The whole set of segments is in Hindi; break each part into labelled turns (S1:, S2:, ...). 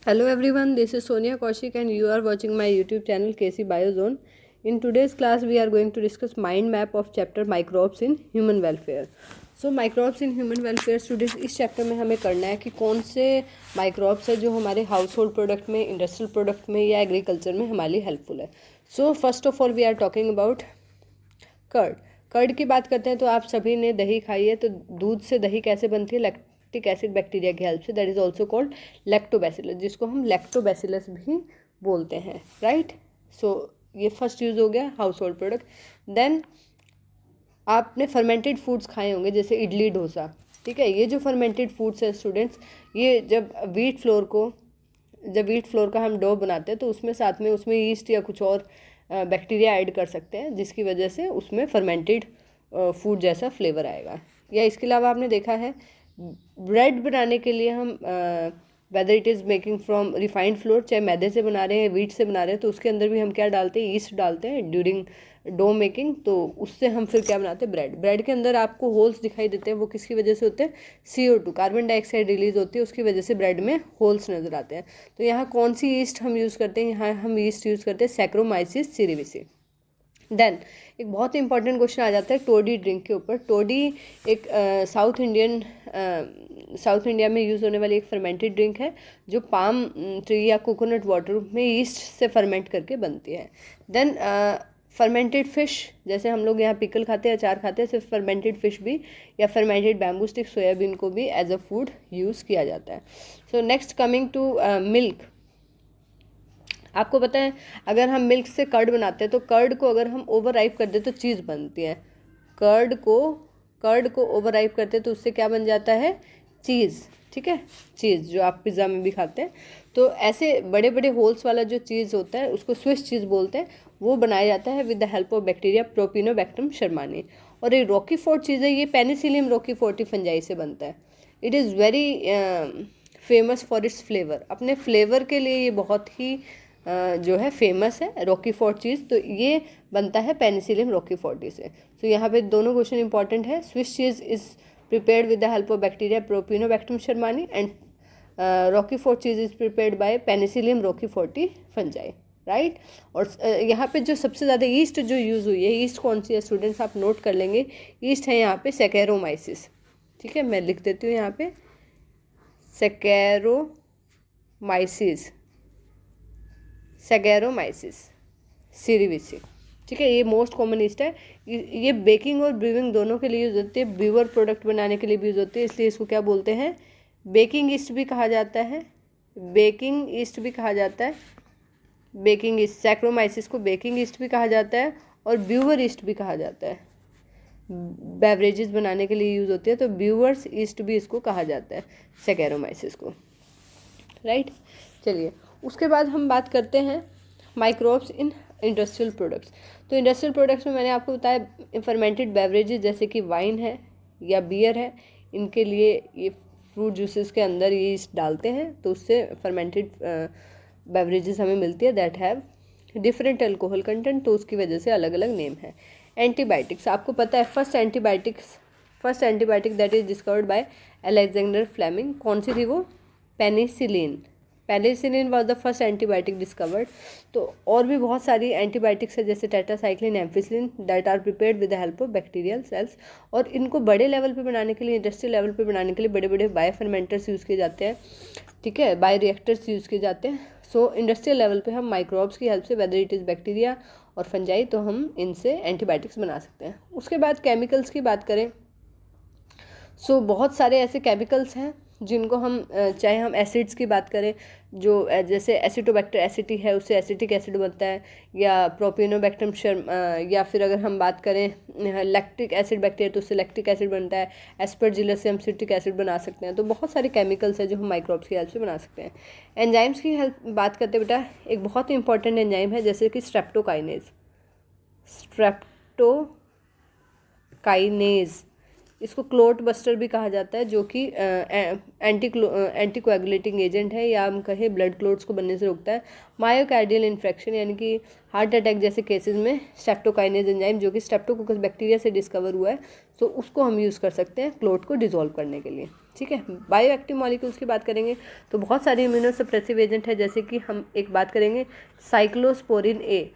S1: Hello everyone, this is Sonia Kaushik and you are watching my YouTube channel KC Biozone. In today's class we are going to discuss mind map of chapter microbes in human welfare. So microbes in human welfare students, इस चैप्टर में हमें करना है कि कौन से माइक्रोब्स है जो हमारे हाउस होल्ड प्रोडक्ट में, इंडस्ट्रियल प्रोडक्ट में या एग्रीकल्चर में हमारे लिए हेल्पफुल है. So first of all we are talking about curd की बात करते हैं. तो आप सभी ने दही खाई है, तो दूध से दही कैसे बनती है? लैक्टिक एसिड बैक्टीरिया की हेल्प से. That is also called lactobacillus, जिसको हम लैक्टोबैसिलस भी बोलते हैं, राइट. सो ये फर्स्ट यूज हो गया हाउस होल्ड प्रोडक्ट. देन आपने फर्मेंटेड फूड्स खाए होंगे जैसे इडली डोसा, ठीक है. ये जो फर्मेंटेड फूड्स है स्टूडेंट्स, ये जब वीट फ्लोर का हम डो बनाते हैं तो उसमें साथ में उसमें ईस्ट या कुछ और बैक्टीरिया ऐड कर सकते हैं, जिसकी वजह से उसमें फर्मेंटेड फूड जैसा फ्लेवर आएगा. या इसके अलावा आपने देखा है ब्रेड बनाने के लिए हम whether it is making from refined floor, चाहे मैदे से बना रहे हैं वीट से बना रहे हैं, तो उसके अंदर भी हम क्या डालते हैं? ईस्ट डालते हैं ड्यूरिंग डो मेकिंग. तो उससे हम फिर क्या बनाते हैं? ब्रेड के अंदर आपको होल्स दिखाई देते हैं, वो किसकी वजह से होते हैं? CO2, कार्बन डाइऑक्साइड रिलीज होती है, उसकी वजह से ब्रेड में होल्स नज़र आते हैं. तो यहाँ कौन सी ईस्ट हम यूज़ करते हैं? यहाँ हम ईस्ट यूज़ करते हैं सैक्रोमाइसिस सीरिविसी. देन एक बहुत ही इंपॉर्टेंट क्वेश्चन आ जाता है टोडी ड्रिंक के ऊपर. टोडी एक साउथ इंडिया में यूज़ होने वाली एक फर्मेंटेड ड्रिंक है जो पाम ट्री या कोकोनट वाटर में ईस्ट से फर्मेंट करके बनती है. देन फर्मेंटेड फिश, जैसे हम लोग यहाँ पिकल खाते हैं, अचार खाते हैं, सिर्फ फर्मेंटेड फिश भी या फर्मेंटेड बैम्बू स्टिक, सोयाबीन को भी एज अ फूड यूज़ किया जाता है. So next coming to milk. आपको पता है अगर हम मिल्क से कर्ड बनाते हैं तो कर्ड को अगर हम ओवर राइप कर दें तो चीज़ बनती है. कर्ड को ओवर राइप करते हैं तो उससे क्या बन जाता है? चीज़, ठीक है. चीज़ जो आप पिज़्ज़ा में भी खाते हैं. तो ऐसे बड़े बड़े होल्स वाला जो चीज़ होता है उसको स्विस चीज़ बोलते हैं. वो बनाया जाता है with the help of bacteria propionibacterium shermanii. और ये रॉकीफोर्ट चीज़ है, ये पेनिसिलियम रॉकीफोर्टी फंजाई से बनता है. It is very famous for its flavour. अपने फ्लेवर के लिए ये बहुत ही जो है फेमस है रॉकीफोर्ट चीज़. तो ये बनता है पेनिसिलियम रॉकीफोर्टी से. तो यहाँ पे दोनों क्वेश्चन इंपॉर्टेंट है. Swiss cheese is prepared with the help of bacteria propionibacterium shermanii and roquefort cheese is prepared by penicillium roqueforti fungi, right. और यहाँ पे जो सबसे ज़्यादा ईस्ट जो यूज़ हुई है, ईस्ट कौन सी है स्टूडेंट्स? आप नोट कर लेंगे. ईस्ट है यहाँ पे सैकेरोमाइसिस, ठीक है. मैं लिख देती हूँ यहाँ पे सैकेरोमाइसिस सीरिविसी, ठीक है. ये मोस्ट कॉमन ईस्ट है. ये बेकिंग और ब्रूइंग दोनों के लिए यूज़ होती है. ब्रूअर प्रोडक्ट बनाने के लिए भी यूज़ होती है, इसलिए इसको क्या बोलते हैं? बेकिंग ईस्ट भी कहा जाता है. बेकिंग ईस्ट भी कहा जाता है. बेकिंग ईस्ट, सैक्रोमाइसिस को बेकिंग ईस्ट भी कहा जाता है और ब्रूअर ईस्ट भी कहा जाता है. बेवरेजेस बनाने के लिए यूज़ होती है, तो ब्रूअर्स ईस्ट भी इसको कहा जाता है, सैकेरोमाइसिस को, राइट. चलिए उसके बाद हम बात करते हैं माइक्रोब्स इन इंडस्ट्रियल प्रोडक्ट्स. तो इंडस्ट्रियल प्रोडक्ट्स में मैंने आपको बताया फर्मेंटेड बेवरेजेस जैसे कि वाइन है या बियर है, इनके लिए ये फ्रूट जूसेस के अंदर ये डालते हैं तो उससे फर्मेंटेड बेवरेजेस हमें मिलती है that have different alcohol content, तो उसकी वजह से अलग अलग नेम है. एंटीबायोटिक्स, आपको पता है first antibiotic that is discovered by Alexander Fleming. कौन सी थी वो? Penicillin was the first antibiotic discovered. तो और भी बहुत सारी एंटीबायोटिक्स है जैसे tetracycline, ampicillin that are prepared with the help of bacterial cells. और इनको बड़े लेवल पे बनाने के लिए, इंडस्ट्रियल लेवल पे बनाने के लिए बड़े बड़े बायो फर्मेंटर्स यूज़ किए जाते हैं, ठीक है. बायो रिएक्टर्स यूज़ किए जाते हैं. सो इंडस्ट्रियल लेवल पे हम माइक्रोब्स की हेल्प से, वेदर इट इज़ बैक्टीरिया और फंजाई, तो हम इनसे एंटीबायोटिक्स बना सकते हैं. उसके बाद केमिकल्स की बात करें, सो बहुत सारे ऐसे केमिकल्स हैं जिनको हम चाहे हम एसिड्स की बात करें, जो जैसे एसिटोबैक्टर एसिटी है उससे एसिटिक एसिड बनता है, या प्रोपिनोबैक्टरम या फिर अगर हम बात करें लैक्टिक एसिड बैक्टीरिया तो उससे लैक्टिक एसिड बनता है. एस्परजिलस से हम सिट्रिक एसिड बना सकते हैं. तो बहुत सारे केमिकल्स हैं जो हम माइक्रोब्स की हेल्प से बना सकते हैं. एंजाइम्स की हेल्प बात करते बेटा, एक बहुत ही इंपॉर्टेंट एंजाइम है जैसे कि स्ट्रेप्टोकाइनेज. इसको क्लोट बस्टर भी कहा जाता है, जो कि एंटी कोएगुलेटिंग एजेंट है, या हम कहें ब्लड क्लोट्स को बनने से रोकता है. मायोकार्डियल इन्फेक्शन यानी कि हार्ट अटैक जैसे केसेस में स्ट्रेप्टोकाइनेज एंजाइम, जो कि स्ट्रेप्टोकोकस बैक्टीरिया से डिस्कवर हुआ है, सो उसको हम यूज़ कर सकते हैं क्लोट को डिसॉल्व करने के लिए. ठीक है। बायो एक्टिव मॉलिक्यूल्स की बात करेंगे तो बहुत सारे इम्यूनोसप्रेसिव एजेंट है, जैसे कि हम एक बात करेंगे साइक्लोस्पोरिन ए।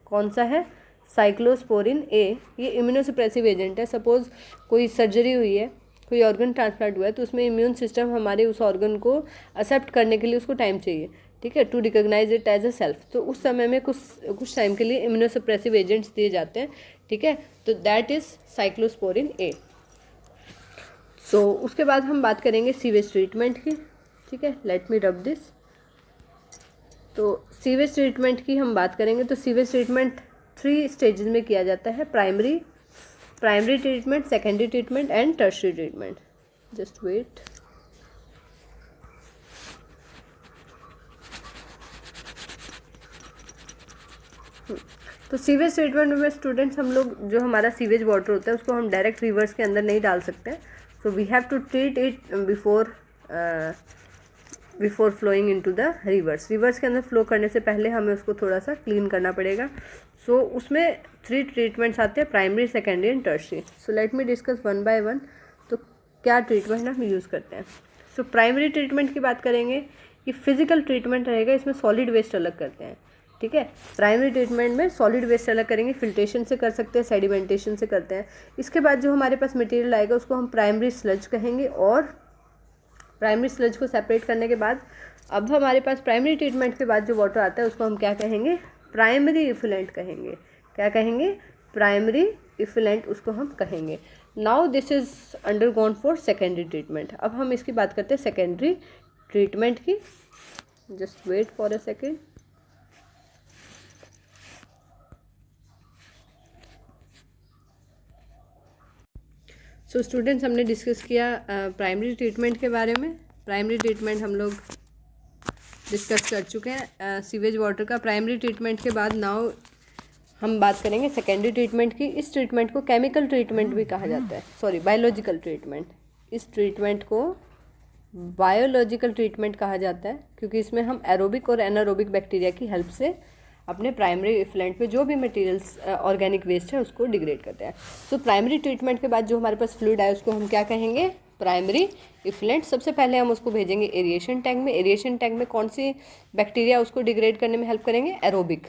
S1: कौन सा है? साइक्लोस्पोरिन ए। ये इम्यूनोसप्रेसिव एजेंट है। सपोज कोई सर्जरी हुई है, कोई ऑर्गन ट्रांसप्लांट हुआ है, तो उसमें इम्यून सिस्टम हमारे उस ऑर्गन को एक्सेप्ट करने के लिए उसको टाइम चाहिए, ठीक है, to recognise it as a self. तो उस समय में कुछ टाइम के लिए इम्यूनोसप्रेसिव एजेंट्स दिए जाते हैं, ठीक है। तो दैट इज साइक्लोस्पोरिन ए। सो उसके बाद हम बात करेंगे सीवेज ट्रीटमेंट की, ठीक है। Let me rub this. तो सीवेज ट्रीटमेंट की हम बात करेंगे तो सीवेज ट्रीटमेंट 3 स्टेजेस में किया जाता है, primary treatment, secondary treatment and tertiary treatment. Just wait. तो सीवेज ट्रीटमेंट में स्टूडेंट्स हम लोग जो हमारा सीवेज वाटर होता है उसको हम डायरेक्ट रिवर्स के अंदर नहीं डाल सकते। So we have to treat it before flowing into the rivers के अंदर फ्लो करने से पहले हमें उसको थोड़ा सा क्लीन करना पड़ेगा। सो उसमें 3 ट्रीटमेंट्स आते हैं, primary, secondary and tertiary. So let me discuss one by one. तो क्या ट्रीटमेंट हम यूज़ करते हैं? सो प्राइमरी ट्रीटमेंट की बात करेंगे, ये फिजिकल ट्रीटमेंट रहेगा, इसमें सॉलिड वेस्ट अलग करते हैं, ठीक है। प्राइमरी ट्रीटमेंट में सॉलिड वेस्ट अलग करेंगे, फिल्ट्रेशन से कर सकते हैं, सेडिमेंटेशन से करते हैं। इसके बाद जो हमारे पास मटेरियल आएगा उसको हम प्राइमरी स्लज कहेंगे, और प्राइमरी स्लज को सेपरेट करने के बाद अब हमारे पास प्राइमरी ट्रीटमेंट के बाद जो वाटर आता है उसको हम क्या कहेंगे? प्राइमरी इफिलेंट कहेंगे। क्या कहेंगे? प्राइमरी इफिलेंट उसको हम कहेंगे। Now this is undergone for secondary treatment. अब हम इसकी बात करते हैं सेकेंडरी ट्रीटमेंट की। Just wait for a second. So students, हमने डिस्कस किया प्राइमरी ट्रीटमेंट के बारे में। प्राइमरी ट्रीटमेंट हम लोग डिस्कस कर चुके हैं सीवेज वाटर का। प्राइमरी ट्रीटमेंट के बाद नाउ हम बात करेंगे सेकेंडरी ट्रीटमेंट की। इस ट्रीटमेंट को केमिकल ट्रीटमेंट भी कहा जाता है, सॉरी बायोलॉजिकल ट्रीटमेंट। इस ट्रीटमेंट को बायोलॉजिकल ट्रीटमेंट कहा जाता है क्योंकि इसमें हम एरोबिक और एनारोबिक बैक्टीरिया की हेल्प से अपने प्राइमरी इफ्लुएंट में जो भी मटेरियल्स ऑर्गेनिक वेस्ट है उसको डिग्रेड करते हैं। तो प्राइमरी ट्रीटमेंट के बाद जो हमारे पास फ्लूइड आए उसको हम क्या कहेंगे? Primary effluent. सबसे पहले हम उसको भेजेंगे एरिएशन टैंक में। एरिएशन टैंक में कौन सी बैक्टीरिया उसको डिग्रेड करने में हेल्प करेंगे? एरोबिक।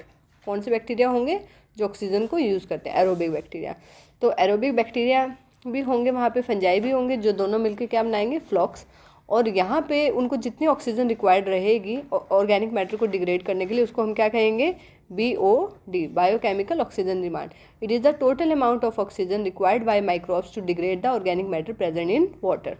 S1: कौन से बैक्टीरिया होंगे? जो ऑक्सीजन को यूज़ करते हैं, एरोबिक बैक्टीरिया। तो एरोबिक बैक्टीरिया भी होंगे वहाँ पे, फंजाई भी होंगे, जो दोनों मिलकर क्या बनाएंगे? फ्लॉक्स। और यहाँ पे उनको जितनी ऑक्सीजन रिक्वायर्ड रहेगी ऑर्गेनिक मैटर को डिग्रेड करने के लिए उसको हम क्या कहेंगे? BOD, biochemical oxygen demand. It is the total amount of oxygen required by microbes to degrade the organic matter present in water.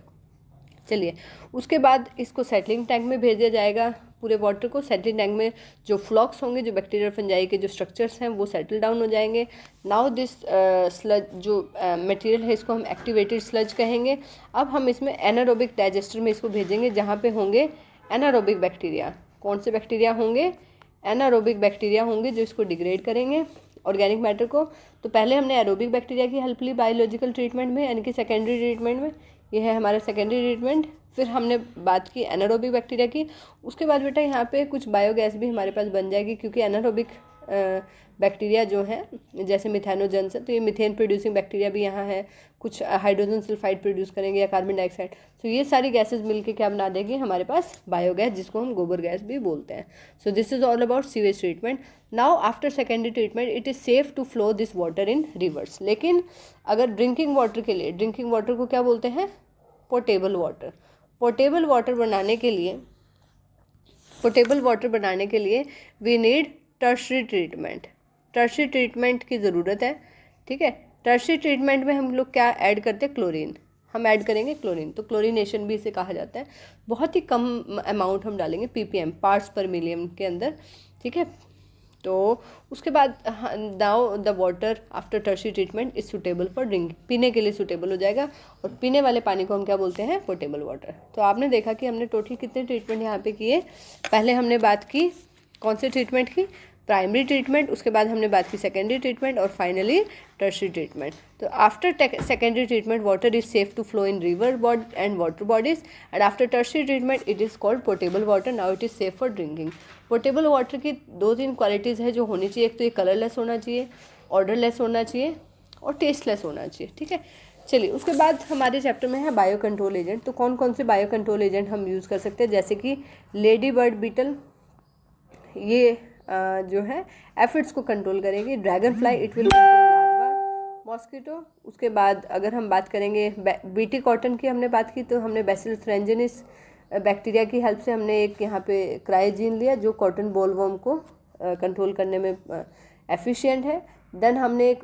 S1: चलिए, उसके बाद इसको सेटलिंग टैंक में भेजा जाएगा। पूरे वाटर को सेटलिंग टैंक में जो फ्लॉक्स होंगे, जो बैक्टीरिया फंजाई के जो स्ट्रक्चर्स हैं वो सेटल डाउन हो जाएंगे। नाउ दिस स्लज जो मटेरियल है इसको हम एक्टिवेटेड स्लज कहेंगे। अब हम इसमें एनारोबिक डाइजेस्टर में इसको भेजेंगे जहाँ पे होंगे एनारोबिक बैक्टीरिया। कौन से बैक्टीरिया होंगे? एनारोबिक बैक्टीरिया होंगे जो इसको डिग्रेड करेंगे ऑर्गेनिक मैटर को। तो पहले हमने एरोबिक बैक्टीरिया की हेल्प ली बायोलॉजिकल ट्रीटमेंट में, यानी कि सेकेंडरी ट्रीटमेंट में। ये है हमारा सेकेंडरी ट्रीटमेंट। फिर हमने बात की एनारोबिक बैक्टीरिया की। उसके बाद बेटा यहाँ पे कुछ बायोगैस भी हमारे पास बन जाएगी, क्योंकि एनारोबिक बैक्टीरिया जो है जैसे मिथेनोजेंस है, तो ये मीथेन प्रोड्यूसिंग बैक्टीरिया भी यहाँ है। कुछ हाइड्रोजन सल्फाइड प्रोड्यूस करेंगे या कार्बन डाइऑक्साइड। तो ये सारी गैसेस मिलके क्या बना देगी? हमारे पास बायोगैस, जिसको हम गोबर गैस भी बोलते हैं। So this is all about sewage treatment. Now after secondary treatment it is safe to flow this water in rivers. लेकिन अगर ड्रिंकिंग वाटर के लिए, ड्रिंकिंग वाटर को क्या बोलते हैं? Portable water. पोर्टेबल वाटर बनाने के लिए we need tertiary treatment. Tertiary treatment की ज़रूरत है, ठीक है। टर्शियरी ट्रीटमेंट में हम लोग क्या ऐड करते हैं? क्लोरीन। हम ऐड करेंगे क्लोरीन, तो क्लोरीनेशन भी इसे कहा जाता है। बहुत ही कम अमाउंट हम डालेंगे, ppm, पार्ट्स पर मिलियन के अंदर, ठीक है। तो उसके बाद now the water after tertiary treatment is suitable for drink. पीने के लिए सुटेबल हो जाएगा, और पीने वाले पानी को हम क्या बोलते हैं? Portable water. तो आपने देखा कि हमने टोटल कितने ट्रीटमेंट यहाँ पे किए। पहले हमने बात की कौन से ट्रीटमेंट की? Primary treatment. उसके बाद हमने बात की सेकेंडरी ट्रीटमेंट, और फाइनली टर्शियरी ट्रीटमेंट। तो after secondary treatment water is safe to flow in river and water bodies, and after tertiary treatment it is called portable water. Now it is safe for drinking. Portable water की 2-3 क्वालिटीज़ है जो होनी चाहिए। एक तो ये कलरलेस होना चाहिए, ऑर्डरलेस होना चाहिए, और टेस्टलेस होना चाहिए, ठीक है। चलिए उसके बाद हमारे चैप्टर में है बायो कंट्रोल एजेंट। तो कौन कौन से बायो कंट्रोल एजेंट हम यूज़ कर सकते हैं, जैसे कि लेडी बर्ड बीटल, ये जो है एफिड्स को कंट्रोल करेगी। Dragon fly, it will control larva. Mosquito, उसके बाद अगर हम बात करेंगे बीटी कॉटन की हमने बात की, तो हमने बैसिलस थ्रेंजिनिस बैक्टीरिया की हेल्प से हमने एक यहाँ पे क्रायोजीन लिया जो कॉटन बोलवर्म को कंट्रोल करने में एफिशिएंट है। देन हमने एक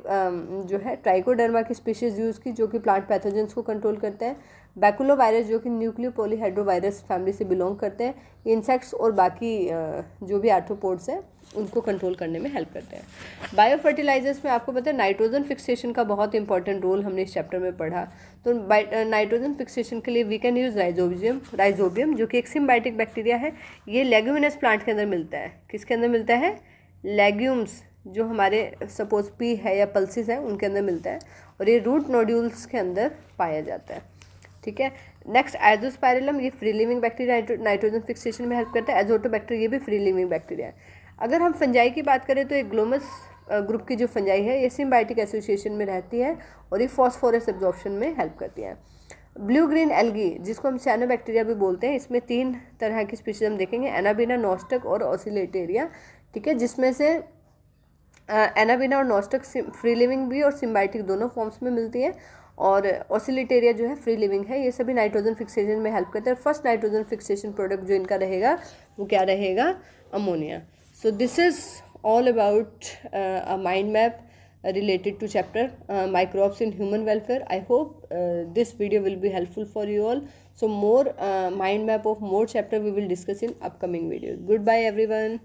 S1: जो है ट्राइकोडर्मा की स्पीशीज़ यूज़ की जो कि प्लांट पैथोजेंस को कंट्रोल करते हैं। बैकुलोवायरस जो कि न्यूक्लियो पॉलीहाइड्रोवायरस फैमिली से बिलोंग करते हैं। इंसेक्ट्स और बाकी जो भी आर्थ्रोपोड्स हैं उनको कंट्रोल करने में हेल्प करते हैं। बायो फर्टिलाइजर्स में आपको पता है नाइट्रोजन फिक्सेशन का बहुत इंपॉर्टेंट रोल हमने इस चैप्टर में पढ़ा। तो नाइट्रोजन फिक्सेशन के लिए वी कैन यूज़ राइजोबियम जो कि एक सिम्बायोटिक बैक्टीरिया है। ये लेग्यूमिनस प्लांट के अंदर मिलता है। किसके अंदर मिलता है? लेग्यूम्स, जो हमारे सपोज पी है या पल्सिस है उनके अंदर मिलता है, और ये रूट नोड्यूल्स के अंदर पाया जाता है। ठीक है। नेक्स्ट एजोस्पाइरलम, ये free living bacteria, nitrogen fixation में हेल्प करता है। एजोटोबैक्टर, ये भी फ्री लिविंग बैक्टीरिया है। अगर हम फंजाई की बात करें तो एक ग्लोमस ग्रुप की जो फंजाई है ये सिम्बायोटिक एसोसिएशन में रहती है और ये फॉस्फोरस एब्जॉर्प्शन में हेल्प करती है। ब्लू ग्रीन एल्गी जिसको हम साइनोबैक्टीरिया भी बोलते हैं, इसमें 3 तरह की स्पीशीज हम देखेंगे, एनाबिना, नॉस्टक और ऑसिलेटेरिया। ठीक है, जिसमें से एनाबिना और नॉस्टक फ्री लिविंग भी और सिम्बायोटिक दोनों फॉर्म्स में मिलती है, और ऑसिलेटेरिया जो है फ्री लिविंग है। ये सभी नाइट्रोजन फिक्सेशन में हेल्प करते हैं। फर्स्ट नाइट्रोजन फिक्सेशन प्रोडक्ट जो इनका रहेगा वो क्या रहेगा? Ammonia. So this is all about a mind map related to chapter microbes in human welfare. I hope this video will be helpful for you all. So more mind map of more chapter we will discuss in upcoming videos. Goodbye everyone.